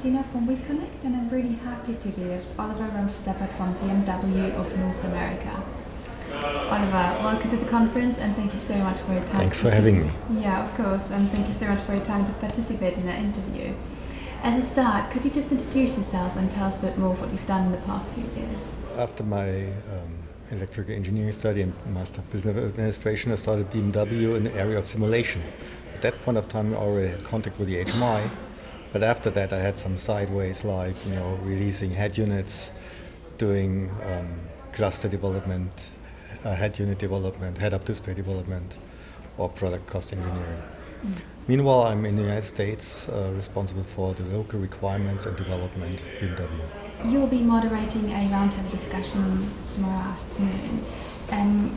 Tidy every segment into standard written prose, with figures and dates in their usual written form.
Christina from we.CONECT, and I'm really happy to be with Oliver Rumpf-Steppat from BMW of North America. Oliver, welcome to the conference and thank you so much for your time. Thanks for having me. Yeah, of course, and thank you so much for your time to participate in the interview. As a start, could you just introduce yourself and tell us a bit more of what you've done in the past few years? After my electrical engineering study and Master of Business Administration, I started BMW in the area of simulation. At that point of time, I already had contact with the HMi, but after that I had some sideways like, releasing head units, doing cluster development, head unit development, head-up display development, or product cost engineering. Meanwhile, I'm in the United States responsible for the local requirements and development of BMW. You'll be moderating a roundtable discussion tomorrow afternoon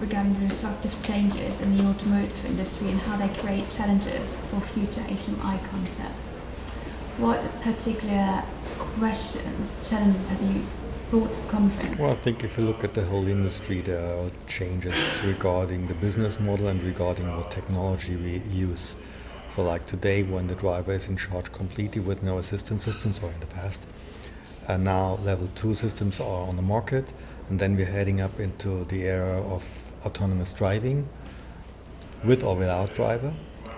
regarding the disruptive changes in the automotive industry and how they create challenges for future HMI concepts. What particular challenges have you brought to the conference? Well, I think if you look at the whole industry, there are changes regarding the business model and regarding what technology we use. So like today, when the driver is in charge completely with no assistance systems, or in the past, and now level 2 systems are on the market, and then we're heading up into the era of autonomous driving with or without driver.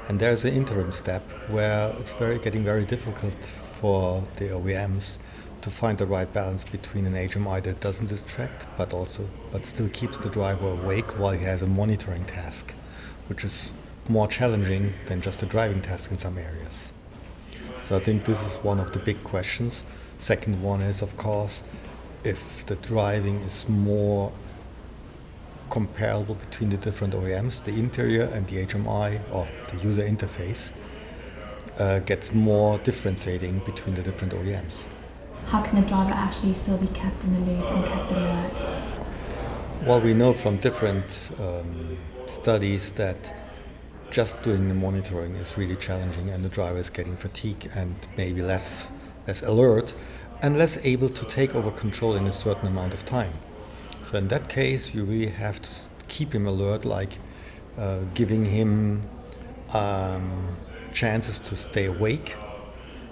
And there's an interim step where it's getting very difficult for the OEMs to find the right balance between an HMI that doesn't distract but still keeps the driver awake while he has a monitoring task, which is more challenging than just a driving task in some areas. So I think this is one of the big questions. Second one is, of course, if the driving is more comparable between the different OEMs, the interior and the HMI, or the user interface, gets more differentiating between the different OEMs. How can the driver actually still be kept in the loop and kept alert? Well, we know from different studies that just doing the monitoring is really challenging, and the driver is getting fatigued and maybe less alert and less able to take over control in a certain amount of time. So in that case, you really have to keep him alert, like giving him chances to stay awake,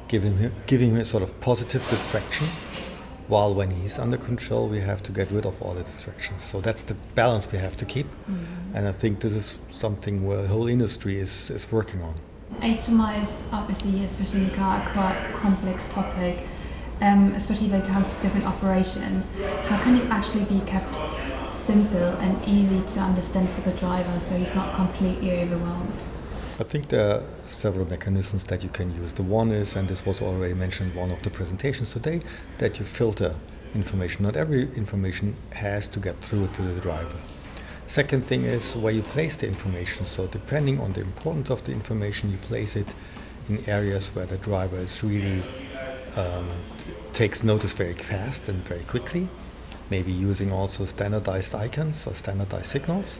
giving him a sort of positive distraction, while when he's under control, we have to get rid of all the distractions. So that's the balance we have to keep. And I think this is something where the whole industry is working on. HMI is obviously, especially in the car, a quite complex topic, especially when it comes to different operations. How can it actually be kept simple and easy to understand for the driver so he's not completely overwhelmed? I think there are several mechanisms that you can use. The one is, and this was already mentioned in one of the presentations today, that you filter information. Not every information has to get through to the driver. Second thing is where you place the information. So depending on the importance of the information, you place it in areas where the driver is really takes notice very fast and very quickly. Maybe using also standardized icons or standardized signals.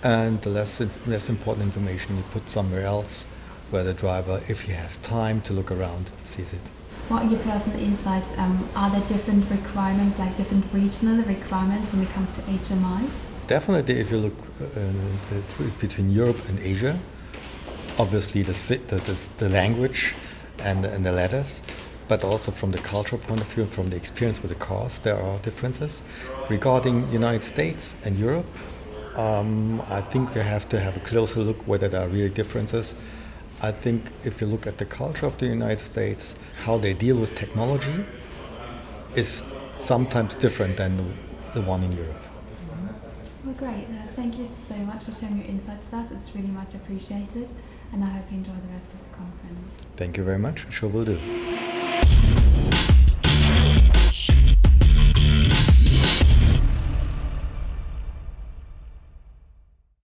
And the less important information you put somewhere else where the driver, if he has time to look around, sees it. What are your personal insights? Are there different requirements, like different regional requirements when it comes to HMIs? Definitely, if you look between Europe and Asia, obviously the language and the letters, but also from the cultural point of view, from the experience with the cars, there are differences. Regarding United States and Europe, I think you have to have a closer look whether there are really differences. I think if you look at the culture of the United States, how they deal with technology is sometimes different than the one in Europe. Well, great. Thank you so much for sharing your insights with us. It's really much appreciated, and I hope you enjoy the rest of the conference. Thank you very much. Sure will do.